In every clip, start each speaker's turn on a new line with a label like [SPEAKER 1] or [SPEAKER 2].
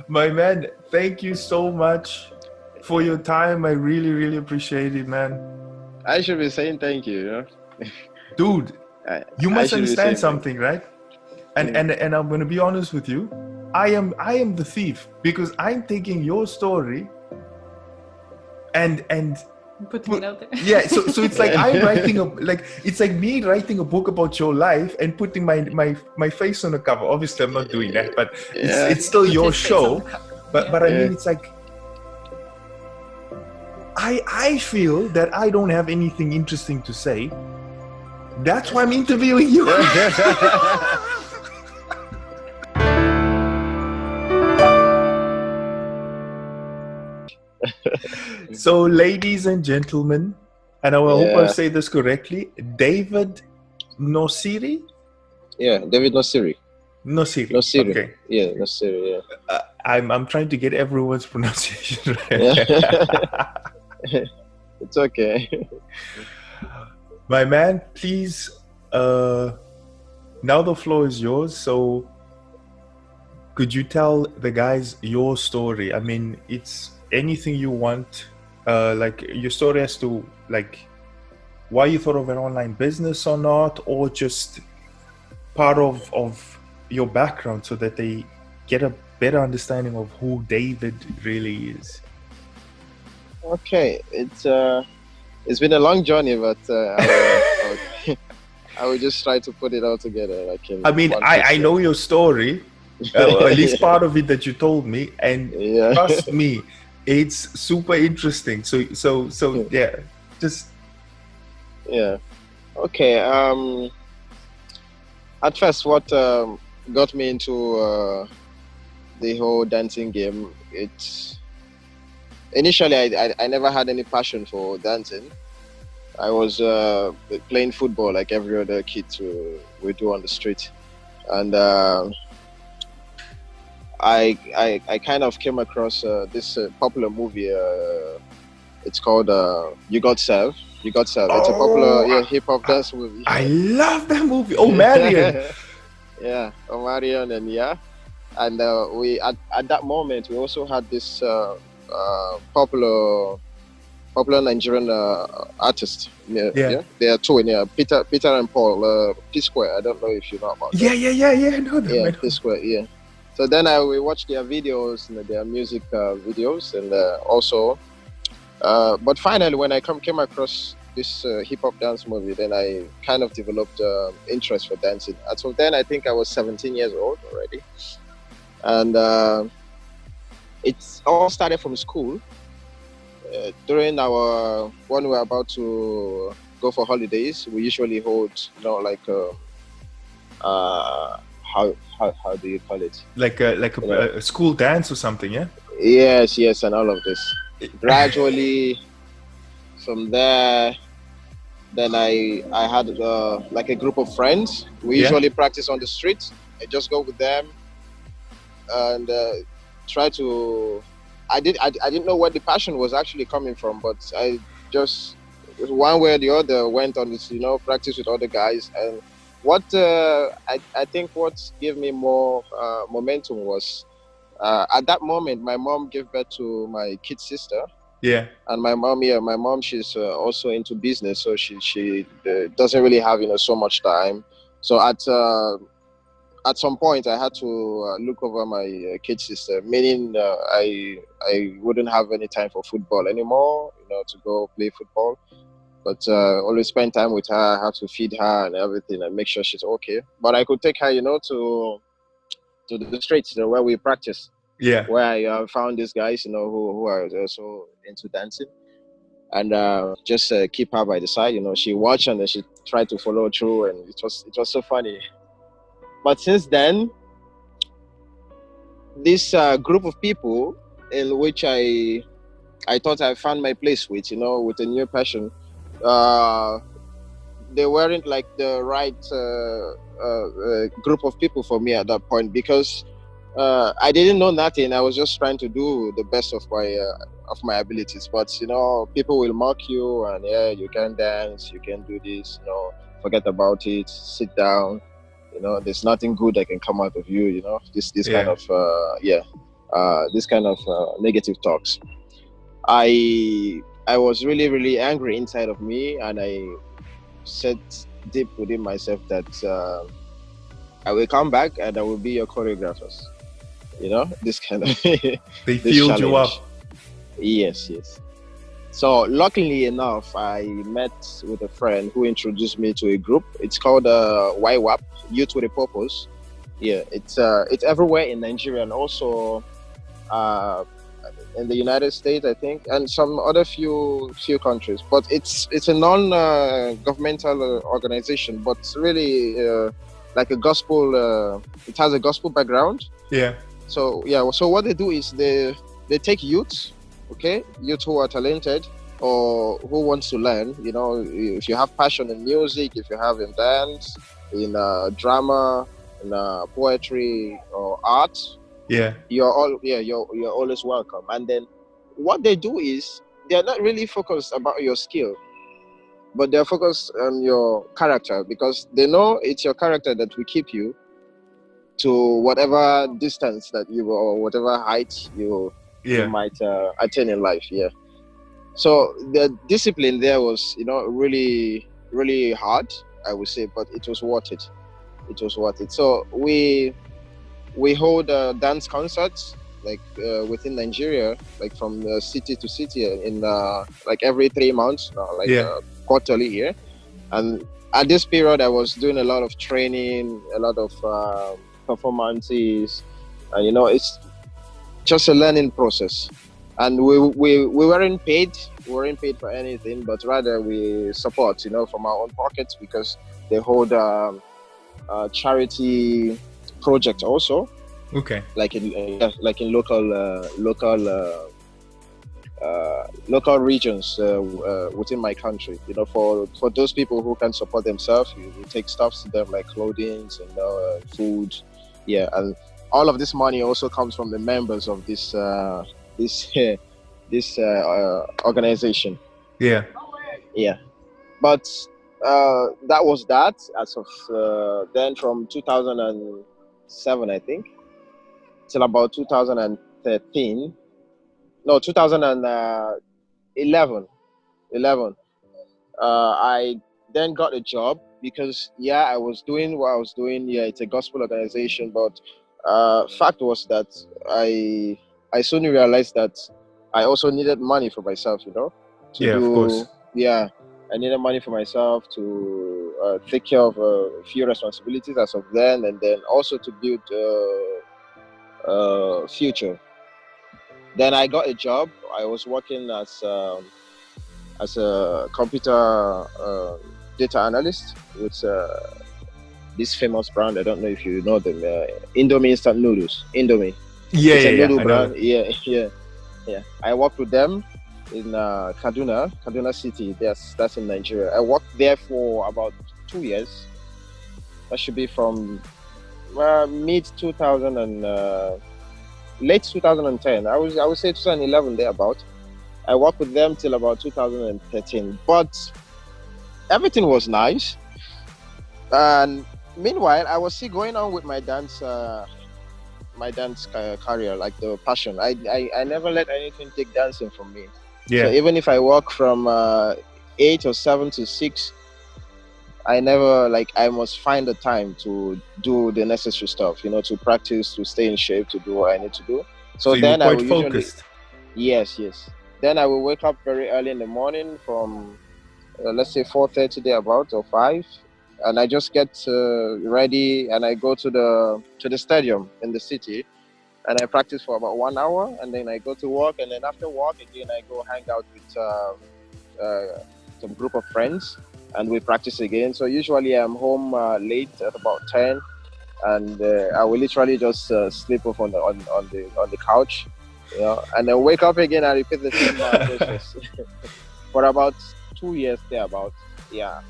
[SPEAKER 1] My man, thank you so much for your time. I really, really appreciate it, man.
[SPEAKER 2] I should be saying thank you, you know?
[SPEAKER 1] Dude, you
[SPEAKER 2] I
[SPEAKER 1] must
[SPEAKER 2] should be
[SPEAKER 1] understand
[SPEAKER 2] saying
[SPEAKER 1] something, right? And I'm gonna be honest with you. I am the thief because I'm taking your story and
[SPEAKER 3] putting it out there.
[SPEAKER 1] yeah, so it's like I'm writing it's like me writing a book about your life and putting my face on the cover. Obviously I'm not doing that, but it's still your show. But I mean, it's like I feel that I don't have anything interesting to say. That's why I'm interviewing you. So, ladies and gentlemen, and I hope I say this correctly, David Nosiri?
[SPEAKER 2] Yeah, David Nosiri.
[SPEAKER 1] Nosiri. Okay.
[SPEAKER 2] Yeah, Nosiri, yeah.
[SPEAKER 1] I'm trying to get everyone's pronunciation right.
[SPEAKER 2] Yeah. It's okay.
[SPEAKER 1] My man, please, now the floor is yours. So, could you tell the guys your story? I mean, it's anything you want. Like your story as to like why you thought of an online business or not, or just part of your background so that they get a better understanding of who David really is.
[SPEAKER 2] Okay, it's been a long journey, but I will just try to put it all together. Like
[SPEAKER 1] I mean, I know your story, at least part of it that you told me, and trust me, it's super interesting. So yeah, just
[SPEAKER 2] okay. At first, what got me into the whole dancing game, initially I never had any passion for dancing. I was playing football like every other kid we do on the street, and I kind of came across this popular movie. It's called You Got Served. You Got Served. It's a popular hip hop dance movie.
[SPEAKER 1] I love that movie. Oh, Marion.
[SPEAKER 2] Yeah, Marion, and and we at that moment we also had this popular Nigerian artist. Yeah, there are two in here. Peter and Paul. P Square. I don't know if you know about that.
[SPEAKER 1] Yeah. I know them.
[SPEAKER 2] Yeah, P Square. Yeah. So then we watched their videos, their music videos, and also. But finally, when I came across this hip hop dance movie, then I kind of developed interest for dancing. And so then I think I was 17 years old already, and it all started from school. During when we were about to go for holidays, we usually hold, like how do you call it?
[SPEAKER 1] Like a school dance or something, yeah?
[SPEAKER 2] Yes, and all of this. Gradually, from there, then I had like a group of friends. We usually practice on the street. I just go with them and try to. I didn't know where the passion was actually coming from, but I just one way or the other went on this, practice with other guys. And what I think what gave me more momentum was. At that moment, my mom gave birth to my kid sister.
[SPEAKER 1] Yeah.
[SPEAKER 2] And my mom, she's also into business, so she doesn't really have so much time. So at some point, I had to look over my kid sister, meaning I wouldn't have any time for football anymore, to go play football. But always spend time with her. I have to feed her and everything and make sure she's okay. But I could take her, to the streets, where we practice.
[SPEAKER 1] Yeah.
[SPEAKER 2] Where I found these guys, who are also into dancing, and just keep her by the side. She watched and then she tried to follow through, and it was so funny. But since then, this group of people in which I thought I found my place with, with a new passion, they weren't like the right group of people for me at that point, because I didn't know nothing. I was just trying to do the best of my abilities. But people will mock you, and you can dance, you can do this. Forget about it. Sit down. There's nothing good that can come out of you. This kind of this kind of negative talks. I was really, really angry inside of me, and I said deep within myself that I will come back and I will be your choreographers. This kind of
[SPEAKER 1] They
[SPEAKER 2] this
[SPEAKER 1] filled you up.
[SPEAKER 2] challenge. Yes. So luckily enough, I met with a friend who introduced me to a group. It's called YWAP, Youth with a Purpose. Yeah, it's everywhere in Nigeria and also in the United States, I think, and some other few countries. But it's a non-governmental organization, but it's really like a gospel. It has a gospel background.
[SPEAKER 1] Yeah.
[SPEAKER 2] So what they do is they take youth, okay, youth who are talented or who wants to learn. If you have passion in music, if you have in dance, in drama, in poetry or art, you're always welcome. And then what they do is they're not really focused about your skill, but they're focused on your character, because they know it's your character that will keep you to whatever distance that you or whatever height you might attain in life. Yeah. So the discipline there was, really, really hard, I would say, but it was worth it. It was worth it. So we hold dance concerts like within Nigeria, like from city to city in like every 3 months, quarterly here. And at this period, I was doing a lot of training, a lot of performances, and it's just a learning process. And we weren't paid. We weren't paid for anything, but rather we support, from our own pockets, because they hold charity project also.
[SPEAKER 1] Okay.
[SPEAKER 2] Like in local regions within my country. For those people who can support themselves, we take stuff to them like clothing and food. Yeah, and all of this money also comes from the members of this organization.
[SPEAKER 1] Yeah.
[SPEAKER 2] Yeah. But that was that as of then, from 2007, I think, till about 2013. No, 2011. I then got a job because I was doing what I was doing. Yeah, it's a gospel organization, but fact was that I soon realized that I also needed money for myself. To
[SPEAKER 1] of course.
[SPEAKER 2] Yeah, I needed money for myself to take care of a few responsibilities as of then, and then also to build future. Then I got a job. I was working as a computer data analyst with this famous brand. I don't know if you know them. Indomie instant noodles. Indomie. It's a noodle brand. Yeah. I worked with them in Kaduna City. That's in Nigeria. I worked there for about 2 years. That should be from mid 2000 and late 2010. I would say 2011 thereabout. I worked with them till about 2013. But everything was nice. And meanwhile, I was still going on with my dance career, like the passion. I never let anything take dancing from me.
[SPEAKER 1] Yeah.
[SPEAKER 2] So even if I work from 8 or 7 to 6, I never, I must find the time to do the necessary stuff, to practice, to stay in shape, to do what I need to do. So then I will
[SPEAKER 1] focused.
[SPEAKER 2] Yes. Then I will wake up very early in the morning from, let's say 4:30 thereabout or 5. And I just get ready and I go to the stadium in the city, and I practice for about 1 hour, and then I go to work, and then after work again I go hang out with some group of friends, and we practice again. So usually I'm home late at about 10, and I will literally just sleep off on the couch, and then wake up again and repeat the same process for about 2 years thereabout. Yeah.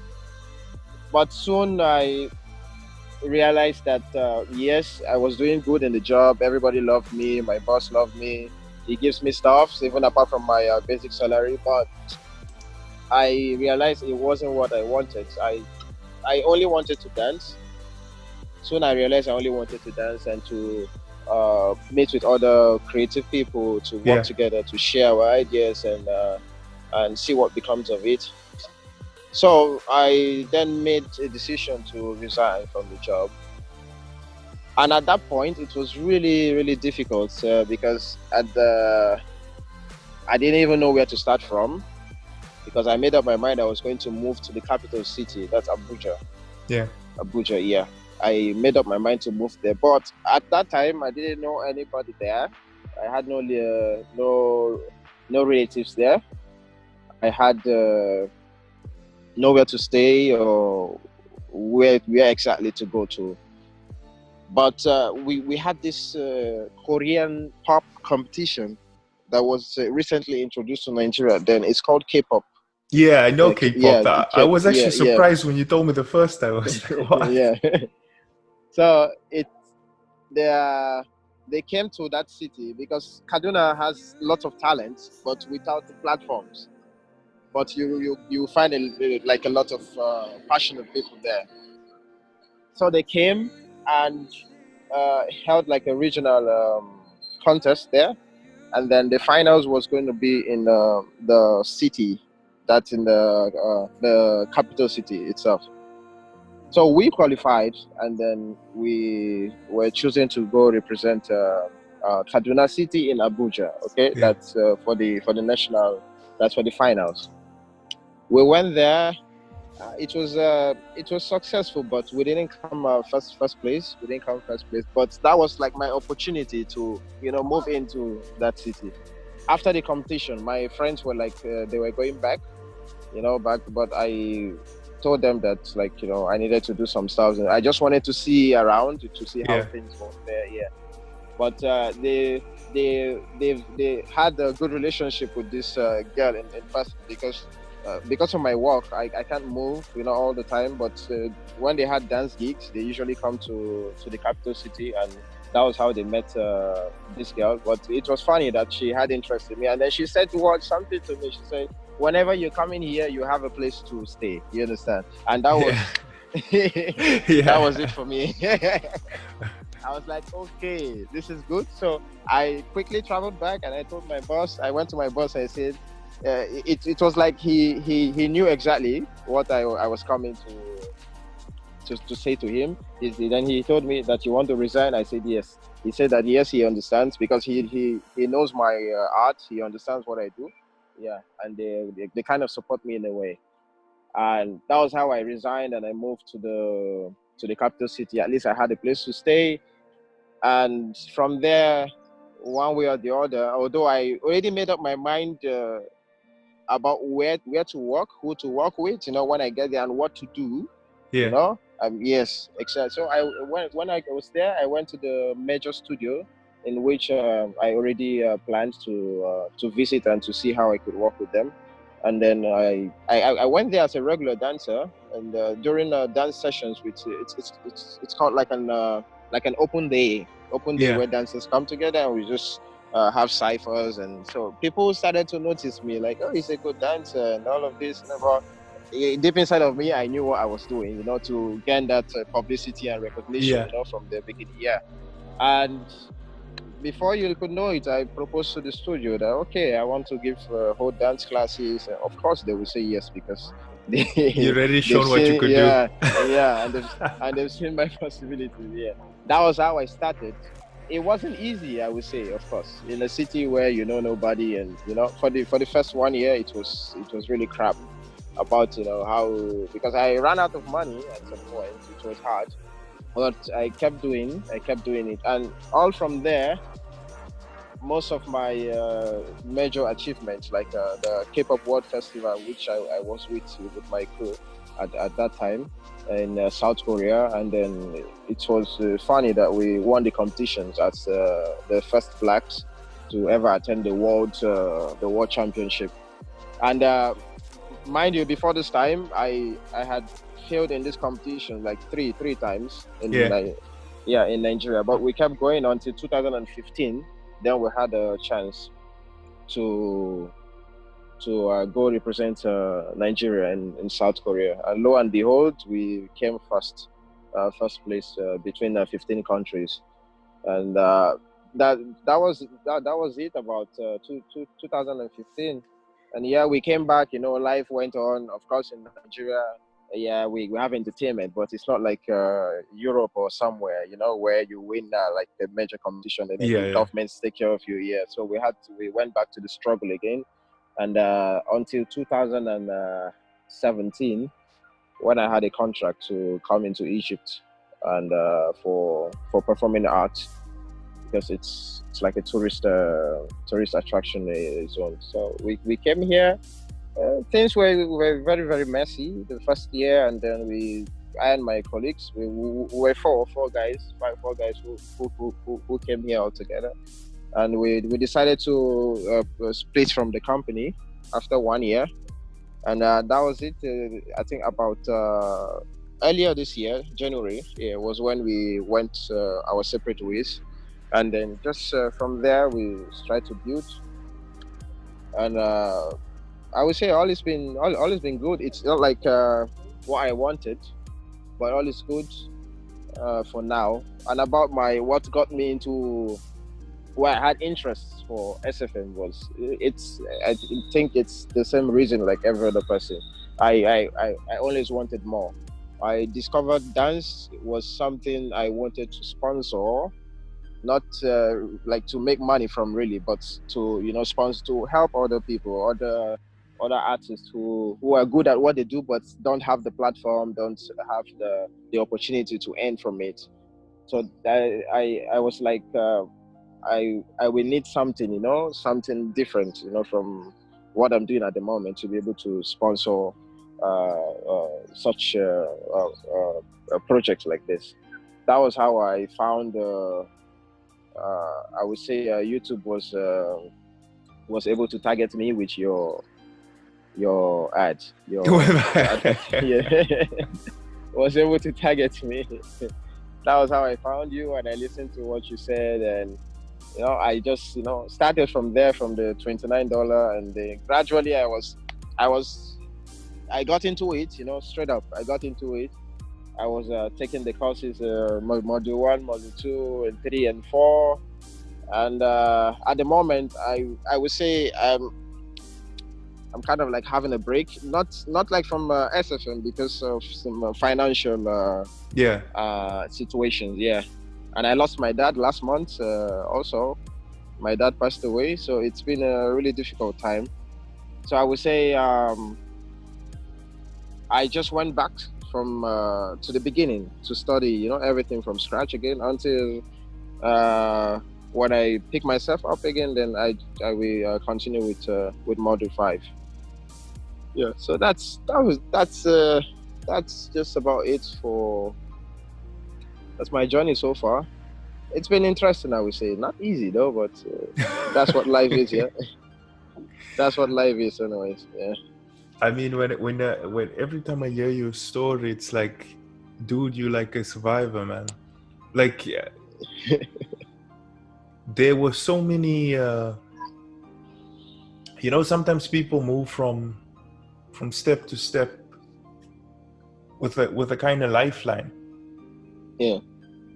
[SPEAKER 2] But soon I realized that yes, I was doing good in the job. Everybody loved me. My boss loved me. He gives me stuff even apart from my basic salary. But I realized it wasn't what I wanted. I only wanted to dance. Soon I realized I only wanted to dance and to meet with other creative people to work together to share our ideas and see what becomes of it. So I then made a decision to resign from the job. And at that point, it was really, really difficult because I didn't even know where to start from, because I made up my mind I was going to move to the capital city. That's Abuja.
[SPEAKER 1] Yeah.
[SPEAKER 2] Abuja, yeah. I made up my mind to move there. But at that time, I didn't know anybody there. I had no relatives there. I had nowhere to stay or where exactly to go to. But we had this Korean pop competition that was recently introduced to Nigeria. Then it's called K-pop.
[SPEAKER 1] Yeah, I know K-pop. I was actually surprised when you told me the first time. I was like, what?
[SPEAKER 2] Yeah. So they came to that city because Kaduna has lots of talent, but without the platforms. But you find like a lot of passionate people there. So they came and held like a regional contest there, and then the finals was going to be in the city, that's in the capital city itself. So we qualified, and then we were chosen to go represent Kaduna City in Abuja. Okay, that's for the national. That's for the finals. We went there. It was successful, but we didn't come first place. We didn't come first place, but that was like my opportunity to move into that city. After the competition, my friends were like they were going back, back, but I told them that I needed to do some stuff. And I just wanted to see around to see how things were there. Yeah, but they had a good relationship with this girl in Fastival because of my work, I can't move, all the time. But when they had dance gigs, they usually come to the capital city, and that was how they met this girl. But it was funny that she had interest in me, and then she said something to me. She said, "Whenever you come in here, you have a place to stay." You understand? And that was that was it for me. I was like, okay, this is good. So I quickly traveled back, and I told my boss. I went to my boss. I said, it was like he knew exactly what I was coming to say to him. Then he told me that you want to resign. I said yes. He said that yes, he understands, because he knows my art. He understands what I do. Yeah, and they kind of support me in a way. And that was how I resigned, and I moved to the capital city. At least I had a place to stay. And from there, one way or the other, although I already made up my mind about where to work, who to work with, when I get there, and what to do, yes, exactly. So when I was there, I went to the major studio in which I already planned to visit and to see how I could work with them. And then I went there as a regular dancer, and during dance sessions, which it's called like an open day where dancers come together, and we just have ciphers. And so people started to notice me, like, oh, he's a good dancer and all of this. But deep inside of me, I knew what I was doing, to gain that publicity and recognition, from the beginning. Yeah. And before you could know it, I proposed to the studio that, okay, I want to give whole dance classes. Of course, they will say yes, because
[SPEAKER 1] you already shown what you could do.
[SPEAKER 2] And they've seen my possibilities. Yeah, that was how I started. It wasn't easy, I would say, of course, in a city where you know nobody, and for the first 1 year, it was really crap about how, because I ran out of money at some point, which was hard. But I kept doing it, and all from there, most of my major achievements, like the K-pop World Festival, which I was with my crew at that time in South Korea. And then it was funny that we won the competitions as the first blacks to ever attend the world championship. And mind you, before this time, I had failed in this competition like three times in Nigeria. But we kept going until 2015. Then we had a chance to go represent Nigeria in South Korea, and lo and behold, we came first place between 15 countries. and that was it about 2015. And yeah, we came back. Life went on. Of course, in Nigeria, yeah, we have entertainment, but it's not like Europe or somewhere, where you win like the major competition and then the
[SPEAKER 1] Yeah.
[SPEAKER 2] governments take care of you. Yeah, so we went back to the struggle again, and until 2017, when I had a contract to come into Egypt and for performing arts, because it's like a tourist attraction zone. So we came here. Things were very, very messy the first year, and then I and my colleagues, we were four guys, four guys who came here all together, and we decided to split from the company after 1 year, and that was it. I think about earlier this year, January, was when we went our separate ways, and then just from there we tried to build, and I would say all has been good. It's not like what I wanted, but all is good for now. And about what got me into why I had interests for SFM was I think it's the same reason like every other person. I always wanted more. I discovered dance was something I wanted to sponsor, not like to make money from really, but to sponsor, to help other people, other artists who are good at what they do but don't have the platform, don't have the opportunity to earn from it. So I was like, I will need something, something different, from what I'm doing at the moment to be able to sponsor such a project like this. That was how I found. I would say YouTube was able to target me with your ad, your ad, yeah, was able to target me. That was how I found you, and I listened to what you said, and I just started from there, from the $29, and then gradually I got into it, straight up. I got into it. I was taking the courses, module 1, module 2, and 3 and 4, and at the moment I would say I'm kind of like having a break, not like from SFM because of some financial situations. Yeah, and I lost my dad last month. Also, my dad passed away, so it's been a really difficult time. So I would say I just went back from to the beginning to study, everything from scratch again until when I pick myself up again, then I will continue with module 5. Yeah, so that's just about it for. That's my journey so far. It's been interesting, I would say. Not easy though, but that's what life is. Yeah, that's what life is, anyways. Yeah.
[SPEAKER 1] I mean, when every time I hear your story, it's like, dude, you like a survivor, man. Like, there were so many. Sometimes people move from step to step with a kind of lifeline.
[SPEAKER 2] Yeah.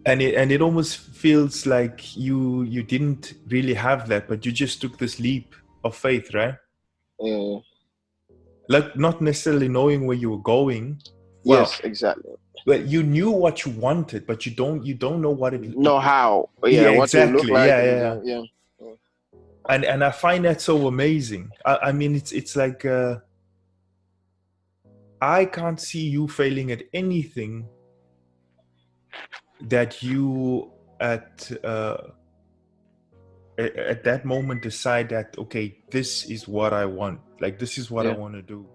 [SPEAKER 1] And it almost feels like you didn't really have that, but you just took this leap of faith, right?
[SPEAKER 2] Yeah.
[SPEAKER 1] Like not necessarily knowing where you were going.
[SPEAKER 2] Yes, exactly.
[SPEAKER 1] But you knew what you wanted, but you don't know what it.
[SPEAKER 2] Know how? Yeah, what
[SPEAKER 1] exactly.
[SPEAKER 2] to look like.
[SPEAKER 1] Yeah. And I find that so amazing. I mean, it's like I can't see you failing at anything that you at that moment decide that, okay, this is what I want. Like, this is what I want to do.